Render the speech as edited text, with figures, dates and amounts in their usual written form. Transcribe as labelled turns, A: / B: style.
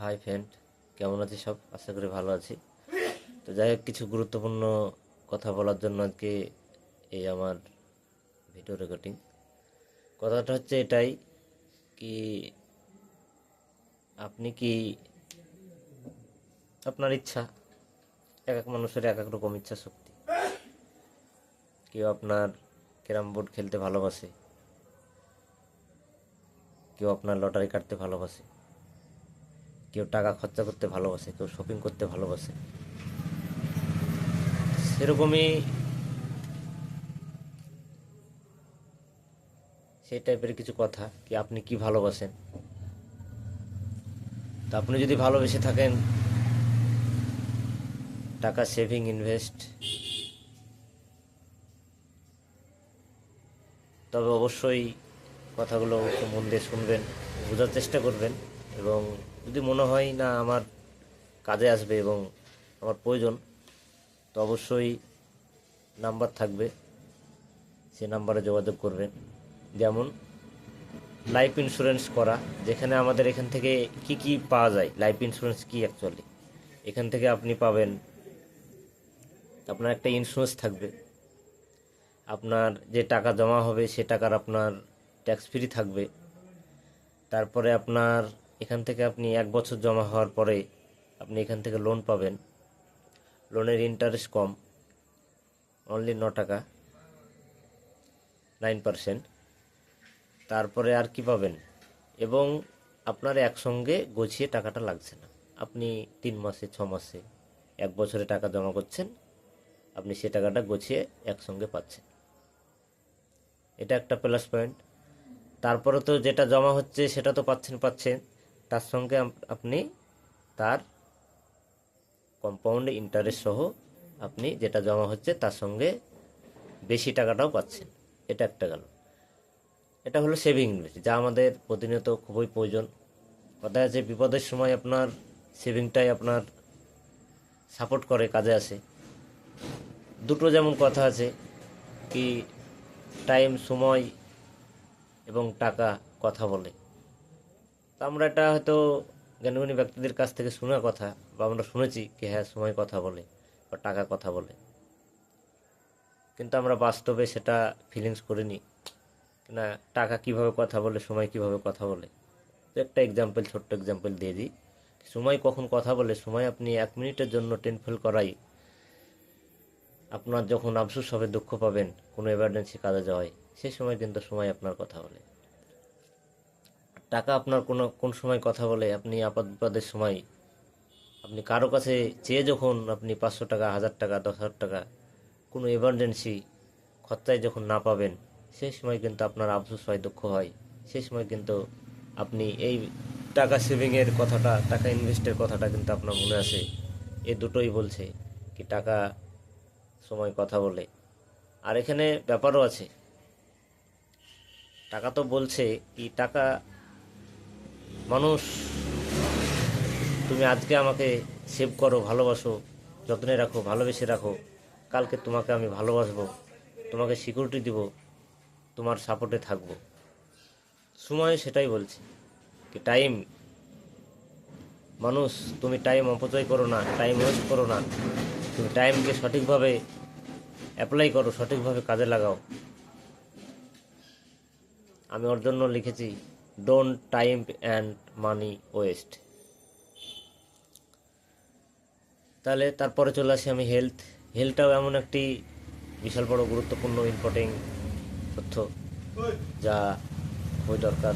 A: Hi friend, কেমন আছি সব? আশা করি ভালো আছি। তো যাই হোক, কিছু গুরুত্বপূর্ণ কথা বলার জন্য আজকে এই আমার ভিডিও রেকর্ডিং। কথাটা হচ্ছে এটাই কি, আপনি কি আপনার ইচ্ছা, এক এক মানুষের এক এক রকম ইচ্ছা শক্তি। কেউ আপনার ক্যারাম বোর্ড খেলতে ভালোবাসে, কেউ আপনার লটারি কাটতে ভালোবাসে, কেউ টাকা খরচা করতে ভালোবাসে, কেউ শপিং করতে ভালোবাসে। সেরকমই সেই টাইপের কিছু কথা কি আপনি কি ভালোবাসেন। তা আপনি যদি ভালোবেসে থাকেন টাকা সেভিং ইনভেস্ট, তবে অবশ্যই কথাগুলো একটু মন দিয়ে শুনবেন, বোঝার চেষ্টা করবেন। এবং যদি মনে হয় না আমার কাজে আসবে এবং আমার প্রয়োজন, তো অবশ্যই নাম্বার থাকবে, সে নাম্বারে যোগাযোগ করবেন। যেমন লাইফ ইন্স্যুরেন্স করা, যেখানে আমাদের এখান থেকে কি কি পাওয়া যায়। লাইফ ইন্স্যুরেন্স কি অ্যাকচুয়ালি, এখান থেকে আপনি পাবেন, আপনার একটা ইন্স্যুরেন্স থাকবে, আপনার যে টাকা জমা হবে সে টাকার আপনার ট্যাক্স ফ্রি থাকবে। তারপরে আপনার এখান থেকে আপনি 1 বছর জমা হওয়ার পরে আপনি এখান থেকে লোন পাবেন। লোনের ইন্টারেস্ট কম, অনলি 9 টাকা, 9%। তারপরে আর কি পাবেন, এবং আপনার একসঙ্গে গুছিয়ে টাকাটা লাগছে না। আপনি 3 মাসে, 6 মাসে, 1 বছরে টাকা জমা করছেন, আপনি সে টাকাটা গুছিয়ে একসঙ্গে পাচ্ছেন। এটা একটা প্লাস পয়েন্ট। তারপরে তো যেটা জমা হচ্ছে সেটা তো পাচ্ছেন, তার সঙ্গে আপনি তার কম্পাউন্ড ইন্টারেস্ট সহ আপনি যেটা জমা হচ্ছে তার সঙ্গে বেশি টাকাটাও পাচ্ছেন। এটা একটা গেল। এটা হলো সেভিং ইনভেস্ট, যা আমাদের প্রতিনিয়ত খুবই প্রয়োজন। কথা আছে, বিপদের সময় আপনার সেভিংটাই আপনার সাপোর্ট করে, কাজে আসে। দুটো যেমন কথা আছে কি, টাইম, সময় এবং টাকা কথা বলে। তা আমরা এটা হয়তো জ্ঞানীগুণী ব্যক্তিদের কাছ থেকে শোনা কথা, বা আমরা শুনেছি কি হ্যাঁ সময় কথা বলে বা টাকা কথা বলে, কিন্তু আমরা বাস্তবে সেটা ফিলিংস করিনি না। টাকা কিভাবে কথা বলে, সময় কিভাবে কথা বলে, তো একটা এক্সাম্পল, ছোট্ট এক্সাম্পল দিয়ে দিই। সময় কখন কথা বলে, সময় আপনি 1 মিনিটের জন্য 10 ফেল করাই আপনার যখন আফসোস হবে, দুঃখ পাবেন কোনো এমার্জেন্সি কাজে যাওয়ায়, সেই সময় কিন্তু সময় আপনার কথা বলে। টাকা আপনার কোন সময় কথা বলে, আপনি আপাত বিপদের সময় আপনি কারো কাছে চেয়ে যখন আপনি 500 টাকা, 1000 টাকা, 10,000 টাকা কোনো এমার্জেন্সি খরচায় যখন না পাবেন, সেই সময় কিন্তু আপনার আফসোস হয়, দুঃখ হয়। সেই সময় কিন্তু আপনি এই টাকা সেভিংয়ের কথাটা, টাকা ইনভেস্টের কথাটা কিন্তু আপনার মনে আসে। এ দুটোই বলছে কি টাকা, সময় কথা বলে। আর এখানে ব্যাপারও আছে, টাকা তো বলছে কি, টাকা মানুষ, তুমি আজকে আমাকে সেভ করো, ভালোবাসো, যত্নে রাখো, ভালোবেসে রাখো, কালকে তোমাকে আমি ভালোবাসবো, তোমাকে সিকিউরিটি দিব, তোমার সাপোর্টে থাকবো। সময় সেটাই বলছে কি টাইম, মানুষ তুমি টাইম অপচয় করো না, টাইম ওয়েস্ট করো না, তুমি টাইমকে সঠিকভাবে অ্যাপ্লাই করো, সঠিকভাবে কাজে লাগাও। আমি ওর জন্য লিখেছি, don't time and money West. তাহলে তারপরে চলে আসি আমি হেলথটাও এমন একটি বিশাল বড় গুরুত্বপূর্ণ ইম্পর্টেন্ট তথ্য, যা খুবই দরকার।